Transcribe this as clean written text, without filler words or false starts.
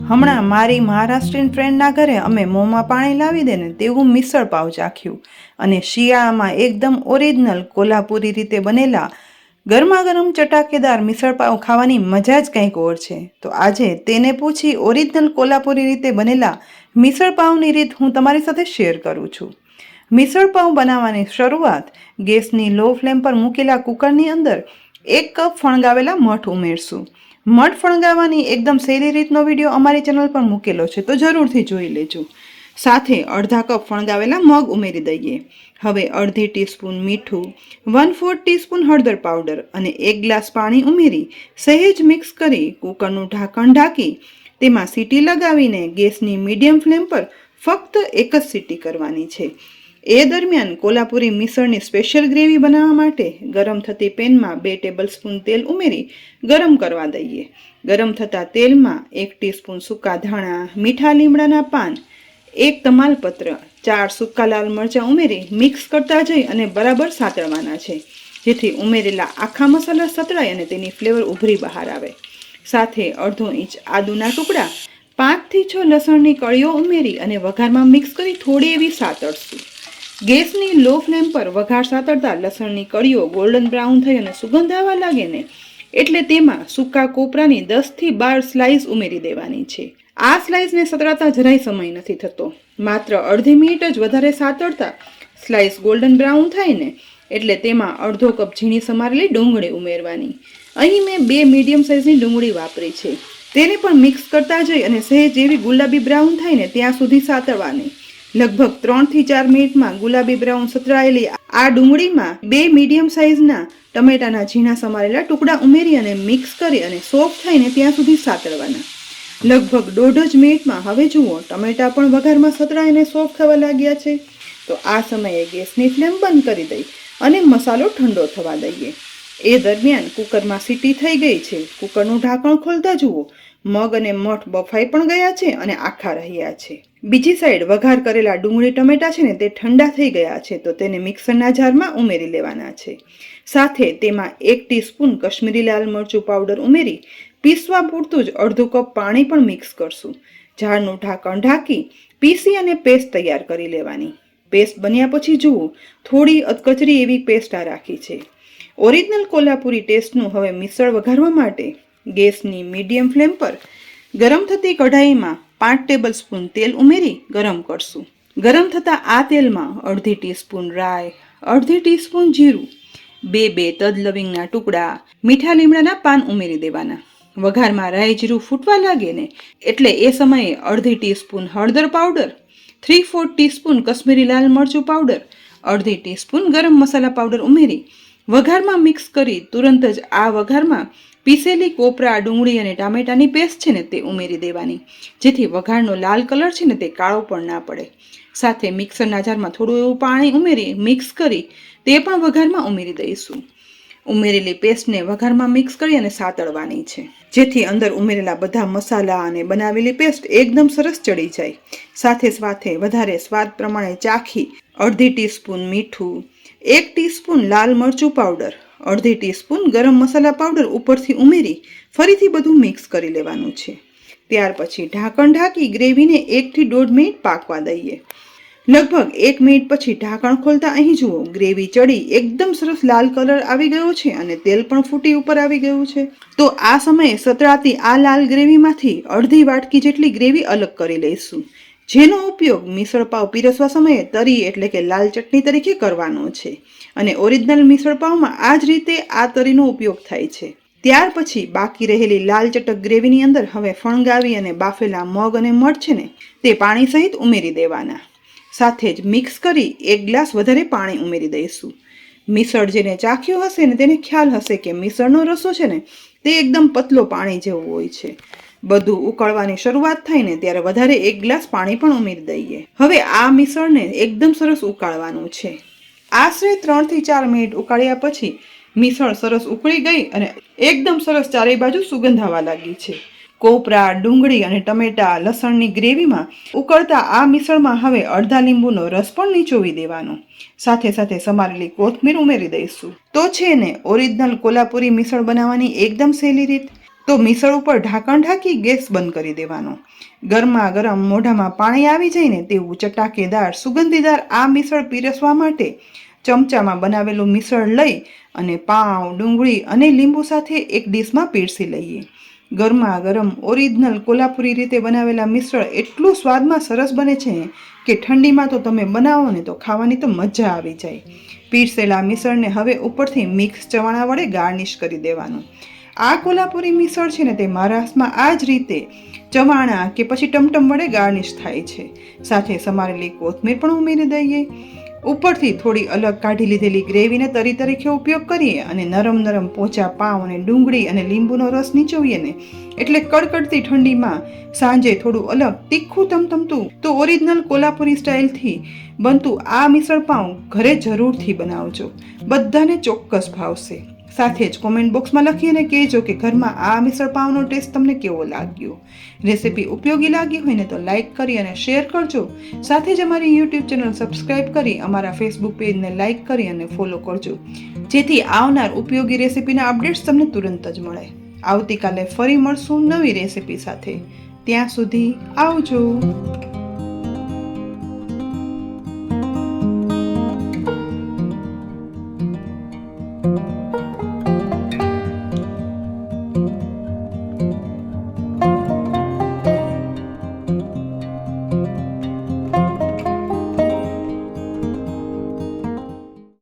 હમણાં મારી મહારાષ્ટ્રીયન ફ્રેન્ડના ઘરે અમે મોંમાં પાણી લાવી દે ને તેવું મિસળ પાવ ચાખ્યું અને શિયાળામાં એકદમ ઓરિજિનલ કોલ્હાપુરી રીતે બનેલા ગરમા ગરમ ચટાકેદાર મિસળ પાવ ખાવાની મજા જ કંઈક ઓર છે. તો આજે તેને પૂછી ઓરિજિનલ કોલ્હાપુરી રીતે બનેલા મિસળ પાવની રીત હું તમારી સાથે શેર કરું છું. મિસળ પાવ બનાવવાની શરૂઆત ગેસની લો ફ્લેમ પર મૂકેલા કુકરની અંદર 1 કપ ફણગાવેલા મઠ ઉમેરશું. મઠ ફણગાવવાની એકદમ સહેલી રીતનો વિડીયો અમારી ચેનલ પર મૂકેલો છે, તો જરૂરથી જોઈ લેજો. સાથે અડધા કપ ફણગાવેલા મગ ઉમેરી દઈએ. હવે અડધી ટીસ્પૂન મીઠું, 1/4 ટીસ્પૂન હળદર પાવડર અને 1 ગ્લાસ પાણી ઉમેરી સહેજ મિક્સ કરી કુકરનું ઢાંકણ ઢાંકી તેમાં સીટી લગાવીને ગેસની મીડિયમ ફ્લેમ પર ફક્ત 1 જ સીટી કરવાની છે. એ દરમિયાન કોલ્હાપુરી મિસળની સ્પેશિયલ ગ્રેવી બનાવવા માટે ગરમ થતી પેનમાં 2 ટેબલસ્પૂન તેલ ઉમેરી ગરમ કરવા દઈએ. ગરમ થતા તેલમાં 1 ટીસ્પૂન સૂકા ધાણા, મીઠા લીમડાના પાન, 1 તમાલપત્ર, 4 સૂકા લાલ મરચાં ઉમેરી મિક્સ કરતા જઈ અને બરાબર સાતળવાના છે, જેથી ઉમેરેલા આખા મસાલા સતળાય અને તેની ફ્લેવર ઉભરી બહાર આવે. સાથે અડધો ઇંચ આદુના ટુકડા, 5 થી 6 લસણની કળીઓ ઉમેરી અને વઘારમાં મિક્સ કરી થોડી એવી સાતળશું. ગેસની લો ફ્લેમ પર વઘાર સાતળતા લસણની કળીઓ ગોલ્ડન બ્રાઉન થઈ અને સુગંધ આવવા લાગે ને એટલે તેમાં સૂકા કોપરાની 10 થી 12 સ્લાઇસ ઉમેરી દેવાની છે. આ સ્લાઇસને સતળાતા જરાય સમય નથી થતો. માત્ર અડધી મિનિટ જ વધારે સાતળતા સ્લાઇસ ગોલ્ડન બ્રાઉન થાય ને એટલે તેમાં અડધો કપ ઝીણી સમારેલી ડુંગળી ઉમેરવાની. અહીં મેં 2 મીડિયમ સાઇઝની ડુંગળી વાપરી છે. તેને પણ મિક્સ કરતા જઈ અને સહેજ એવી ગુલાબી બ્રાઉન થાય ને ત્યાં સુધી સાતળવાની. લગભગ 3 થી 4 મિનિટમાં ગુલાબી બ્રાઉન સતળાયેલી આ ડુંગળીમાં 2 મીડિયમ સાઇઝના ટમેટાના ઝીણા સમારેલા ટુકડા ઉમેરી અને મિક્સ કરી અને સોફ્ટ થઈને ત્યાં સુધી સાતળવાના. લગભગ 1.5 મિનિટમાં હવે જુઓ ટમેટા પણ વઘારમાં સતળાઈ અને સોફ્ટ થવા લાગ્યા છે. તો આ સમયે ગેસની ફ્લેમ બંધ કરી દઈ અને મસાલો ઠંડો થવા દઈએ. એ દરમિયાન કુકરમાં સીટી થઈ ગઈ છે. કુકરનું ઢાંકણ ખોલતા જુઓ મગ અને મઠ બફાઈ પણ ગયા છે અને આખા રહ્યા છે. બીજી સાઈડ વઘાર કરેલા ડુંગળી ટમેટા છે ને તે ઠંડા થઈ ગયા છે, તો તેને મિક્સરના જારમાં ઉમેરી લેવાના છે. સાથે તેમાં 1 ટીસ્પૂન કશ્મીરી લાલ મરચું પાવડર ઉમેરી પીસવા પૂરતું જ અડધો કપ પાણી પણ મિક્સ કરશું. જારનું ઢાંકણ ઢાંકી પીસી અને પેસ્ટ તૈયાર કરી લેવાની. પેસ્ટ બન્યા પછી જુઓ થોડી અધકચરી એવી પેસ્ટ આ રાખી છે. ઓરિજિનલ કોલ્હાપુરી ટેસ્ટનું હવે મિસળ વઘારવા માટે ગેસની મીડિયમ ફ્લેમ પર ગરમ થતી કઢાઈમાં 5 ટેબલસ્પૂન તેલ ઉમેરી ગરમ કરશું. ગરમ થતા આ તેલમાં અડધી ટીસ્પૂન રાઈ, અડધી ટીસ્પૂન જીરું, 2 તજ લવિંગના ટુકડા, મીઠા લીમડાના પાન ઉમેરી દેવાના. વઘારમાં રાઈ જીરું ફૂટવા લાગે ને એટલે એ સમયે અડધી ટીસ્પૂન હળદર પાવડર, 3/4 ટીસ્પૂન કશ્મીરી લાલ મરચું પાવડર, અડધી ટીસ્પૂન ગરમ મસાલા પાવડર ઉમેરી વઘારમાં મિક્સ કરી તુરંત જ આ વઘારમાં પીસેલી કોપરા, ડુંગળી અને ટામેટાની પેસ્ટ છે ને તે ઉમેરી દેવાની, જેથી વઘારનો લાલ કલર છે ને તે કાળો પણ ના પડે. સાથે મિક્સરના જારમાં થોડું એવું પાણી ઉમેરી મિક્સ કરી તે પણ વઘારમાં ઉમેરી દઈશું. ઉમેરેલી પેસ્ટને વઘારમાં મિક્સ કરી અને સાતળવાની છે, જેથી અંદર ઉમેરેલા બધા મસાલા અને બનાવેલી પેસ્ટ એકદમ સરસ ચડી જાય. સાથે વધારે સ્વાદ પ્રમાણે ચાખી અડધી ટીસ્પૂન મીઠું, 1 ટીસ્પૂન લાલ મરચું પાવડર, અડધી ટીસ્પૂન ગરમ મસાલા પાવડર ઉપરથી ઉમેરી ફરીથી બધું મિક્સ કરી લેવાનું છે. ત્યાર પછી ઢાંકણ ઢાંકી ગ્રેવીને 1 થી 1.5 મિનિટ પાકવા દઈએ. લગભગ 1 મિનિટ પછી ઢાંકણ ખોલતા અહીં જુઓ ગ્રેવી ચડી એકદમ સરસ લાલ કલર આવી ગયો છે અને તેલ પણ ફૂટી ઉપર આવી ગયું છે. તો આ સમયે સતળાતી આ લાલ ગ્રેવીમાંથી અડધી વાટકી જેટલી ગ્રેવી અલગ કરી લઈશું, જેનો ઉપયોગ મિસળ પાવ પીરસવા સમયે તરી એટલે કે લાલ ચટણી તરીકે કરવાનો છે. અને ઓરિજિનલ મિસળ પાવમાં આ જ રીતે આ તરીનો ઉપયોગ થાય છે. ત્યાર પછી બાકી રહેલી લાલ ચટક ગ્રેવીની અંદર હવે ફણગાવી અને બાફેલા મગ અને મઠ છે ને તે પાણી સહિત ઉમેરી દેવાના. સાથે જ મિક્સ કરી 1 ગ્લાસ વધારે પાણી ઉમેરી દઈશું. મિસળ જેને ચાખ્યો હશે ને તેને ખ્યાલ હશે કે મિસળનો રસો છે ને તે એકદમ પતલો પાણી જેવો હોય છે. બધું ઉકળવાની શરૂઆત થાય ને ત્યારે વધારે 1 ગ્લાસ પાણી પણ ઉમેરી દઈએ. હવે આ મિસળને એકદમ સરસ ઉકાળવાનું છે. આશરે 3 થી 4 મિનિટ ઉકાળ્યા પછી મિસળ સરસ ઉકળી ગઈ અને એકદમ સરસ ચારે બાજુ સુગંધ આવવા લાગી છે. કોપરા, ડુંગળી અને ટમેટા, લસણની ગ્રેવીમાં ઉકળતા આ મિસળમાં હવે અડધા લીંબુનો રસ પણ નીચોવી દેવાનો. સાથે સમારેલી કોથમીર ઉમેરી દઈશું. તો છે ને ઓરિજિનલ કોલ્હાપુરી મિસળ બનાવવાની એકદમ સહેલી રીત. તો મિસળ ઉપર ઢાંકણ ઢાંકી ગેસ બંધ કરી દેવાનો. ગરમા ગરમ મોઢામાં પાણી આવી જાય ને તેવું ચટાકેદાર સુગંધીદાર આ મિસળ પીરસવા માટે ચમચામાં બનાવેલું મિસળ લઈ અને પાઉં, ડુંગળી અને લીંબુ સાથે એક ડીશમાં પીરસી લઈએ. ગરમા ગરમ ઓરિજિનલ કોલ્હાપુરી રીતે બનાવેલા મિસળ એટલું સ્વાદમાં સરસ બને છે કે ઠંડીમાં તો તમે બનાવો ને તો ખાવાની તો મજા આવી જાય. પીરસેલા મિસળને હવે ઉપરથી મિક્સ ચવાણા વડે ગાર્નિશ કરી દેવાનું. આ કોલ્હાપુરી મિસળ છે ને તે મહારાષ્ટ્રમાં આ જ રીતે ચવાણા કે પછી ટમટમ વડે ગાર્નિશ થાય છે. સાથે સમારેલી કોથમીર પણ ઉમેરી દઈએ. ઉપરથી થોડી અલગ કાઢી લીધેલી ગ્રેવીને તરી તરીકે ઉપયોગ કરીએ અને નરમ નરમ પોચા પાઉં અને ડુંગળી અને લીંબુનો રસ નીચોવીએ ને એટલે કડકડતી ઠંડીમાં સાંજે થોડું અલગ તીખું તમતમતું તો ઓરિજિનલ કોલ્હાપુરી સ્ટાઇલથી બનતું આ મિસળ પાઉં ઘરે જરૂરથી બનાવજો. બધાને ચોક્કસ ભાવશે. સાથે જ કોમેન્ટ બોક્સમાં લખીને કહેજો કે ઘરમાં આ મિસળ પાવનો ટેસ્ટ તમને કેવો લાગ્યો. રેસીપી ઉપયોગી લાગી હોય ને તો લાઇક કરી અને શેર કરજો. સાથે જ અમારી યુટ્યુબ ચેનલ સબસ્ક્રાઇબ કરી અમારા ફેસબુક પેજને લાઇક કરી અને ફોલો કરજો, જેથી આવનાર ઉપયોગી રેસીપીના અપડેટ્સ તમને તુરંત જ મળે. આવતીકાલે ફરી મળશું નવી રેસીપી સાથે. ત્યાં સુધી આવજો.